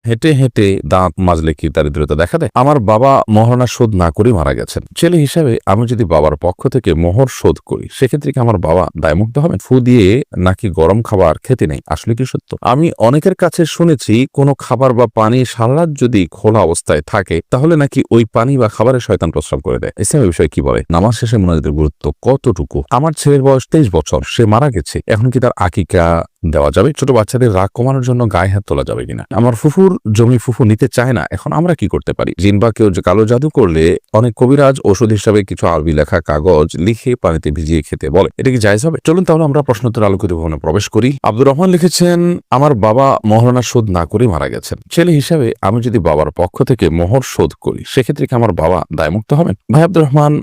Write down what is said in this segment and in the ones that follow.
হেঁটে হেঁটে দাঁত মাজলে কি দারিদ্রতা দেখা দেয়? আমার বাবা মহারণা শোধ না করে মারা গেছেন। ছেলে হিসাবে আমি যদি বাবার পক্ষ থেকে মোহর শোধ করি, সেক্ষেত্রে কি আমার বাবা দায়মুক্ত হবেন? ফু দিয়ে নাকি গরম খাবার খেতে নেই, আসলে কি সত্য? আমি অনেকের কাছে শুনেছি কোনো খাবার বা পানি সারা রাত যদি খোলা অবস্থায় থাকে, তাহলে নাকি ওই পানি বা খাবারে শয়তান প্রস্রাব করে দেয়। ইসলামের বিষয়ে কি বলে? নামাজ শেষে মুনাজাতের গুরুত্ব কতটুকু? আমার ছেলের বয়স 23 বছর, সে মারা গেছে, এখন কি তার আকিকা দেওয়া যাবে? ছোট বাচ্চাদের রাগ কমানোর জন্য গায়ে হাত তোলা যাবে কিনা? আমার ফুফুর জমি ফুফু নিতে চায় না, এখন আমরা কি করতে পারি? জিন বা কেউ কালো জাদু করলে অনেক কবিরাজ ওষুধ হিসাবে কিছু আরবি লেখা কাগজ লিখে পানিতে ভিজিয়ে খেতে বলে, এটা কি জায়েজ হবে? চলুন তাহলে আমরা প্রশ্নোত্তর আলোকিত ভবনে প্রবেশ করি। আব্দুর রহমান লিখেছেন, আমার বাবা মহারণা শোধ না করে মারা গেছেন। ছেলে হিসাবে আমি যদি বাবার পক্ষ থেকে মোহর শোধ করি, সেক্ষেত্রে কি আমার বাবা দায়মুক্ত হবেন? ভাই আব্দুর রহমান,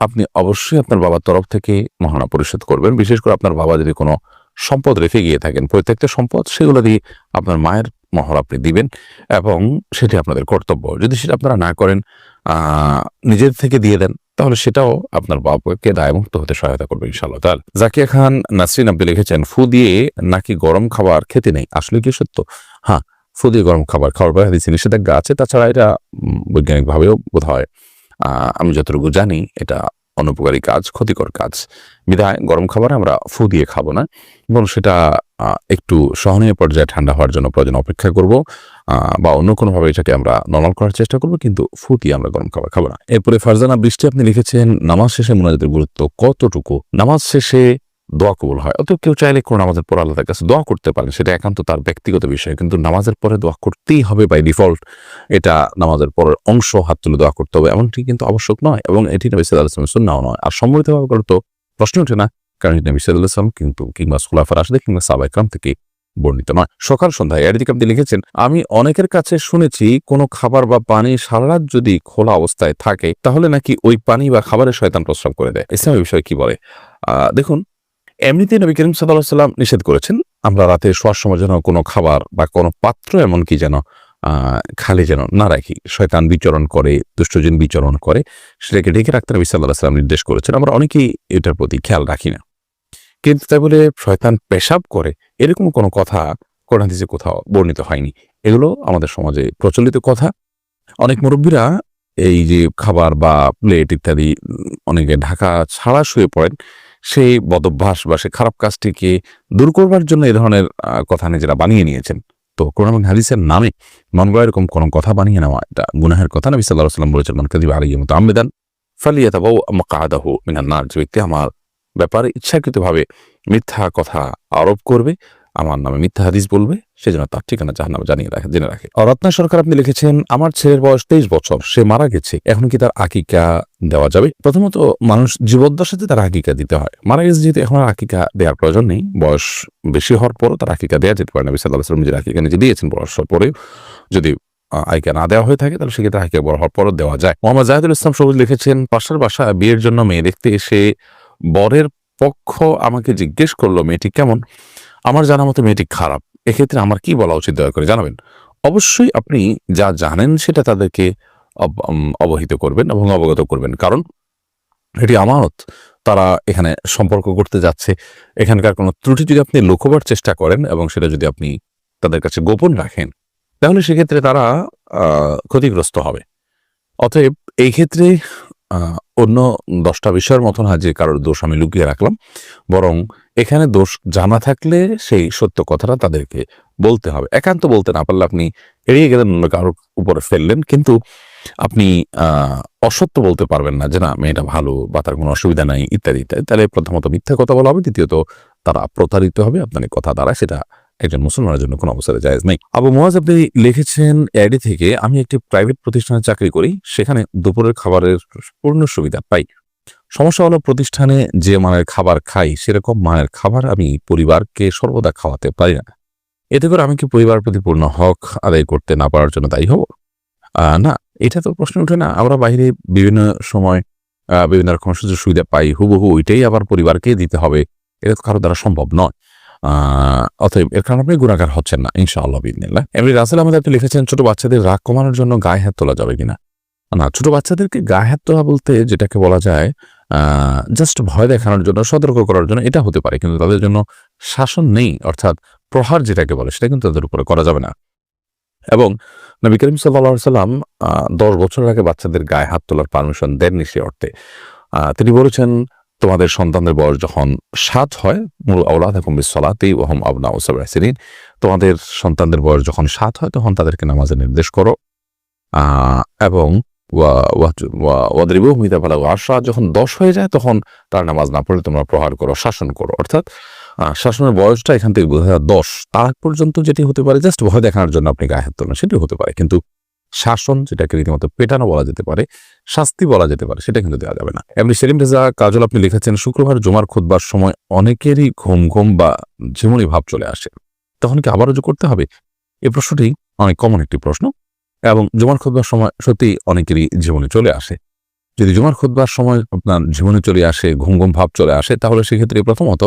আপনি অবশ্যই আপনার বাবার তরফ থেকে মহারণা পরিশোধ করবেন। বিশেষ করে আপনার বাবা যদি কোনো সম্পদ রেখে গিয়ে থাকেন, প্রত্যেকটা সম্পদ সেগুলো দিয়ে আপনার মায়ের মহর আপনি দিবেন এবং সেটি আপনাদের কর্তব্য। যদি সেটা আপনারা না করেন, নিজের থেকে দিয়ে দেন, তাহলে সেটাও আপনার বাবাকে দায়মুক্ত হতে সহায়তা করবে ইনশাআল্লাহ তাআলা। জাকিয়া খান নাসরিন আপনি লিখেছেন, ফু দিয়ে নাকি গরম খাবার খেতে নেই, আসলে কি সত্য? হ্যাঁ, ফু দিয়ে গরম খাবার খাওয়ার পরে হাদিসে নিষেধাজ্ঞা আছে। তাছাড়া এটা বৈজ্ঞানিকভাবেও বোধ হয়, আমি যতটুকু জানি, এটা অনুপকারী কাজ, ক্ষতিকর কাজ। বিধায় গরম খাবার আমরা ফু দিয়ে খাবো না, এবং সেটা একটু সহনীয় পর্যায়ে ঠান্ডা হওয়ার জন্য প্রয়োজন অপেক্ষা করব, বা অন্য কোনোভাবে এটাকে আমরা নরমাল করার চেষ্টা করব, কিন্তু ফু দিয়ে আমরা গরম খাবার খাবো না। এরপরে ফারজানা বৃষ্টি আপনি লিখেছেন, নামাজ শেষে মুনাজাতের গুরুত্ব কতটুকু? নামাজ শেষে দোয়া কবুল হয়, অত কেউ চাইলে কোনো নামাজের পর আল্লাহর কাছে দোয়া করতে পারেন, সেটা একান্ত তার ব্যক্তিগত বিষয়, কিন্তু নামাজের পরে দোয়া করতেই হবে বাই ডিফল্ট, এটা নামাজের পরের অংশ, হাত তুলে দোয়া করতে হবে এমনটি কিন্তু আবশ্যক নয়, এবং এটি নবী সাল্লাল্লাহু আলাইহি ওয়াসাল্লামের সুন্নাহও নয়। আর সম্মিলিতভাবে করে তো প্রশ্ন ওঠে না, কারণ নবী সাল্লাল্লাহু আলাইহি ওয়াসাল্লাম কিন্তু কিংবা খুলাফায়ে রাশিদিন কিংবা সাহাবায়ে কেরাম থেকে বর্ণিত নয়। সকাল সন্ধ্যায় এদিকে আপনি লিখেছেন, আমি অনেকের কাছে শুনেছি কোনো খাবার বা পানি সারা রাত যদি খোলা অবস্থায় থাকে, তাহলে নাকি ওই পানি বা খাবারে শয়তান প্রস্রাব করে দেয়। ইসলামের বিষয়ে কি বলে? দেখুন, এমনিতেই নবী করিম সাল্লাল্লাহু আলাইহি ওয়াসাল্লাম নিষেধ করেছেন, আমরা রাতে শোয়ার সময় যেন কোনো খাবার বা কোনো পাত্র এমনকি যেন খালি যেন না রাখি। শয়তান বিচরণ করে, দুষ্টজিন বিচরণ করে, সেটাকে ঢেকে রাখতে নবী সাল্লাল্লাহু আলাইহি ওয়াসাল্লাম নির্দেশ করেছেন। আমরা অনেকেই এটার প্রতি খেয়াল রাখি না, কিন্তু তাই বলে শয়তান পেশাব করে এরকম কোনো কথা কোরআন হাদিসে কোথাও বর্ণিত হয়নি। এগুলো আমাদের সমাজে প্রচলিত কথা। অনেক মুরব্বীরা এই যে খাবার বা প্লেট ইত্যাদি অনেকে ঢাকা ছাড়া শুয়ে পড়েন, সেই বদভ্যাস বা সেই খারাপ কাজটিকে দূর করবার জন্য এই ধরনের কথা নিজেরা বানিয়ে নিয়েছেন। তো কোরআন এবং হাদিসের নামে মন গড়া এরকম কোনো কথা বানিয়ে নেওয়া, এটা গুনাহের কথা। নবী সাল্লাল্লাহু আলাইহি ওয়াসাল্লাম বলেছেন, মান কাযিবা আলাইয়া মুতাআম্মিদান ফালিয়াতাবাওয়া মাকআদাহু মিনান নার। যে ব্যক্তি আমার ব্যাপারে ইচ্ছাকৃতভাবে মিথ্যা কথা আরোপ করবে, আমার নামে মিথ্যা হাদিস বলবে, সেজন্য তার ঠিকানা জাহান্নামে জেনে রাখে। রত্না সরকার আপনি লিখেছেন, আমার ছেলের বয়স 23 বছর, সে মারা গেছে, এখন কি তার আকিকা দেওয়া যাবে? প্রথমত, মানুষ জীবদ্দশাতে তার আকিকা দিতে হয়। মারা গেছে যেহেতু, এখন আর আকিকা দেওয়ার প্রয়োজন নেই। বয়স বেশি হওয়ার পরও তার আকিকা দেওয়া যেতে পারে। নবী সাল্লাল্লাহু আলাইহি ওয়াসাল্লাম নিজের আকিকা নিজে দিয়েছেন। বয়স হওয়ার পরেও যদি আকিকা না দেওয়া হয়ে থাকে, তাহলে সেক্ষেত্রে আকিকা বড় হওয়ার পরও দেওয়া যায়। মোহাম্মদ জাহিদুল ইসলাম সবুজ লিখেছেন, পাশের বাসায় বিয়ের জন্য মেয়ে দেখতে এসে বরের পক্ষ আমাকে জিজ্ঞেস করলো মেয়েটি কেমন। আমার জানা মতো মেয়েটি খারাপ, এক্ষেত্রে আমার কি বলা উচিত, দয়া করে জানাবেন। অবশ্যই আপনি যা জানেন সেটা তাদেরকে অবহিত করবেন এবং অবগত করবেন, কারণ এটি আমানত। তারা এখানে সম্পর্ক করতে যাচ্ছে, এখানকার কোনো ত্রুটি যদি আপনি লুকোবার চেষ্টা করেন এবং সেটা যদি আপনি তাদের কাছে গোপন রাখেন, তাহলে সেক্ষেত্রে তারা ক্ষতিগ্রস্ত হবে। অতএব এই ক্ষেত্রে অন্য 10টা বিষয়ের মতো না যে কারোর দোষ আমি লুকিয়ে রাখলাম, বরং এখানে দোষ জানা থাকলে সেই সত্য কথাটা তাদেরকে বলতে হবে। একান্ত বলতে না পারলে আপনি এড়িয়ে গেলেন, অন্য কারোর উপরে ফেললেন, কিন্তু আপনি অসত্য বলতে পারবেন না যে না মেয়েটা ভালো বা তার কোনো অসুবিধা নাই ইত্যাদি ইত্যাদি। তাহলে প্রথমত মিথ্যা কথা বলা হবে, দ্বিতীয়ত তারা প্রতারিত হবে আপনার কথা দ্বারা। সেটা একজন মুসলমানের জন্য কোনো অবস্থায় জায়েজ নেই। আবু মুয়াজ আপনি লিখেছেন এডি থেকে, আমি একটি প্রাইভেট প্রতিষ্ঠানে চাকরি করি, সেখানে দুপুরের খাবারের পূর্ণ সুবিধা পাই। সমস্যা হলো, প্রতিষ্ঠানে যে মানের খাবার খাই সেরকম মানের খাবার আমি পরিবারকে সর্বদা খাওয়াতে পারি না। এতে করে আমি কি পরিবার প্রতি পূর্ণ হক আদায় করতে না পারার জন্য দায়ী হব? না, এটা তো প্রশ্ন ওঠে না। আমরা বাইরে বিভিন্ন সময় বিভিন্ন রকম সুযোগ সুবিধা পাই, হুবহু ওইটাই আবার পরিবারকে দিতে হবে, এটা তো কারো দ্বারা সম্ভব নয়। অতএব এর কারণে আপনি গুনাহগার হচ্ছেন না ইনশাআল্লাহ বিইذনিল্লাহ। এমনি রাসেল আহমেদ আপনি লিখেছেন, ছোট বাচ্চাদের রাগ কমানোর জন্য গায়ে হাত তোলা যাবে কিনা? না, ছোট বাচ্চাদেরকে গায়ে হাত তোলা বলতে যেটাকে বলা যায় জাস্ট ভয় দেখানোর জন্য, সতর্ক করার জন্য, এটা হতে পারে, কিন্তু তাদের জন্য শাসন নেই, অর্থাৎ প্রহার যেটাকে বলে সেটা কিন্তু তাদের উপরে করা যাবে না। এবং নবী করিম সাল্লাল্লাহু আলাইহি সাল্লাম ১০ বছর আগে বাচ্চাদের গায়ে হাত তোলার পারমিশন দেননি সে অর্থে। তিনি বলেছেন, তোমাদের সন্তানদের বয়স যখন ৭ হয়, মুরু আওলাদাকুম বিস-সালাতি ওয়া হুম আবনাউ ৭ সিনিন, তোমাদের সন্তানদের বয়স যখন ৭ হয় তখন তাদেরকে নামাজের নির্দেশ করো, এবং ওয়াদরিবুহুম ইযা বালাগু ১০ যখন ১০ হয়ে যায় তখন তার নামাজ না পড়লে তোমরা প্রহার করো, শাসন করো। অর্থাৎ শাসনের বয়সটা এখান থেকে বোঝা যায় ১০। তার আগ পর্যন্ত যেটি হতে পারে জাস্ট ভয় দেখানোর জন্য আপনি গায়ে হাত তোলেন, সেটি হতে পারে। কিন্তু শাসন, যেটাকে রীতিমতো পেটানো বলা যেতে পারে, শাস্তি বলা যেতে পারে, সেটা কিন্তু দেওয়া যাবে না। এমনি সেলিম রেজা কাজল আপনি লিখেছেন, শুক্রবার জুমার খুতবার সময় অনেকেরই ঘুম ঘুম বা ঝিমুনি ভাব চলে আসে, তখন কি আবার ওযু করতে হবে? এই প্রশ্নটি অনেক কমন একটি প্রশ্ন, এবং জুমার খুতবার সময় সত্যি অনেকেরই ঝিমুনি চলে আসে। যদি জুমার খুতবার সময় আপনার ঝিমুনি চলে আসে, ঘুম ঘুম ভাব চলে আসে, তাহলে সেক্ষেত্রে প্রথমত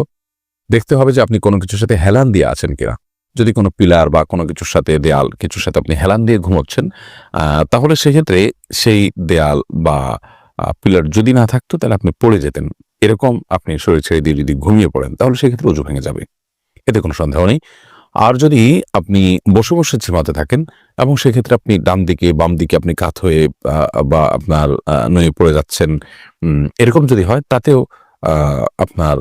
দেখতে হবে যে আপনি কোনো কিছুর সাথে হেলান দিয়ে আছেন কিনা। যদি কোনো পিলার বা কোনো কিছুর সাথে, দেয়াল কিছুর সাথে আপনি হেলান দিয়ে ঘুমোচ্ছেন, তাহলে সেক্ষেত্রে সেই দেয়াল বা পিলার যদি না থাকতো তাহলে আপনি পড়ে যেতেন। এরকম আপনি শরীর ছেড়ে দিয়ে যদি ঘুমিয়ে পড়েন তাহলে সেক্ষেত্রে ওযু ভেঙে যাবে, এতে কোনো সন্দেহ নেই। আর যদি আপনি বসে বসে ঝিমাতে থাকেন এবং সেক্ষেত্রে আপনি ডান দিকে বাম দিকে আপনি কাত হয়ে বা আপনার নুয়ে পড়ে যাচ্ছেন, এরকম যদি হয় তাতেও আপনার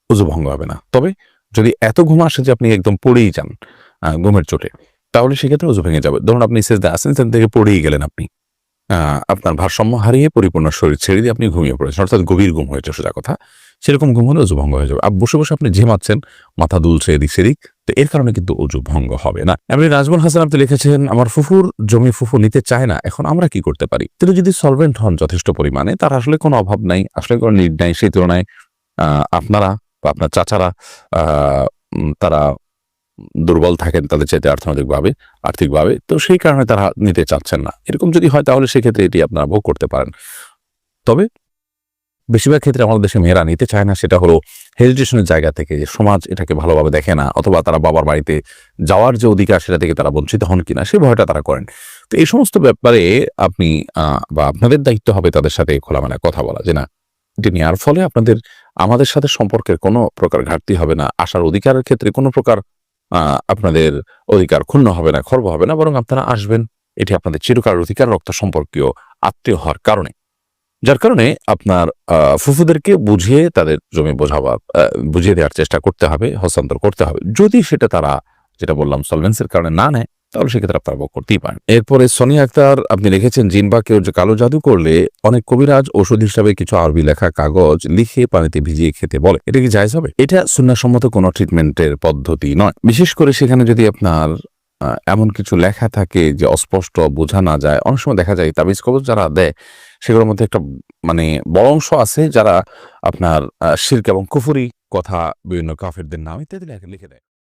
ওযু ভঙ্গ হবে না। তবে যদি এত ঘুম আসে যে আপনি একদম পড়েই যান ঘুমের চোটে, তাহলে সেক্ষেত্রে ওযু ভেঙে যাবে। ধরুন আপনি সিজদায় আছেন, সেখান থেকে পড়েই গেলেন আপনি। আপনার ভারসাম্য হারিয়ে পরিপূর্ণ শরীর ছেড়ে দিয়ে আপনি ঘুমিয়ে পড়েছেন, অর্থাৎ গভীর ঘুম হয়েছে সোজা কথা। সেরকম ঘুম হলে ওযু ভঙ্গ হয়ে যাবে। আর বসে বসে আপনি ঝিমাচ্ছেন, মাথা দুলছে এদিক সেদিক, তো এর কারণে কিন্তু ওযু ভঙ্গ হবে না। এমনি নাজমুল হাসান আপনি লিখেছেন, আমার ফুফুর জমি ফুফু নিতে চায় না, এখন আমরা কি করতে পারি? তিনি যদি সলভেন্ট হন যথেষ্ট পরিমাণে, তার আসলে কোনো অভাব নাই, আসলে কোনো নিড নাই, সেই তুলনায় আপনারা বা আপনার চাচারা তারা দুর্বল থাকেন তাদের চাইতে আর্থিকভাবে, তো সেই কারণে তারা নিতে চাচ্ছেন না। এরকম যদি হয় তাহলে সেক্ষেত্রে এটি আপনারা ভোগ করতে পারেন। তবে বেশিরভাগ ক্ষেত্রে আমাদের দেশে মেয়েরা নিতে চায় না, সেটা হলো হেজিটেশনের জায়গা থেকে, যে সমাজ এটাকে ভালোভাবে দেখে না, অথবা তারা বাবার বাড়িতে যাওয়ার যে অধিকার সেটা থেকে তারা বঞ্চিত হন কিনা সেই ভয়টা তারা করেন। তো এই সমস্ত ব্যাপারে আপনি বা আপনাদের দায়িত্ব হবে তাদের সাথে খোলামেলা কথা বলা, যে না, এটি নেওয়ার ফলে আমাদের সাথে সম্পর্কের কোনো প্রকার ঘাটতি হবে না, আসার অধিকারের ক্ষেত্রে কোনো প্রকার আপনাদের অধিকার ক্ষুণ্ণ হবে না, খর্ব হবে না, বরং আপনারা আসবেন, এটি আপনাদের চিরকাল অধিকার, রক্ত সম্পর্কীয় আত্মীয় হওয়ার কারণে। যার কারণে আপনার ফুফুদেরকে বুঝিয়ে তাদের জমি বুঝিয়ে দেওয়ার চেষ্টা করতে হবে, হস্তান্তর করতে হবে। যদি সেটা তারা, যেটা বললাম, সলভেন্সির কারণে না নেয়, তাহলে সেক্ষেত্রে আপনারা ভোগ করতেই পারেন। এরপরে সোনিয়া আক্তার আপনি লিখেছেন, জিন বা কেউ যে কালো জাদু করলে অনেক কবিরাজ ওষুধ হিসাবে কিছু আরবি লেখা কাগজ লিখে পানিতে ভিজিয়ে খেতে বলে, এটা কি জায়েজ হবে? এটা সুন্নাহসম্মত কোনো ট্রিটমেন্টের পদ্ধতি নয়। বিশেষ করে সেখানে যদি আপনার এমন কিছু লেখা থাকে যে অস্পষ্ট, বোঝা না যায়। অনেক সময় দেখা যায় তাবিজ কবজ যারা দেয় সেগুলোর মধ্যে একটা বড় অংশ আছে যারা আপনার শিরক এবং কুফরি কথা, বিভিন্ন কাফেরদের নাম ইত্যাদি লিখে দেয়।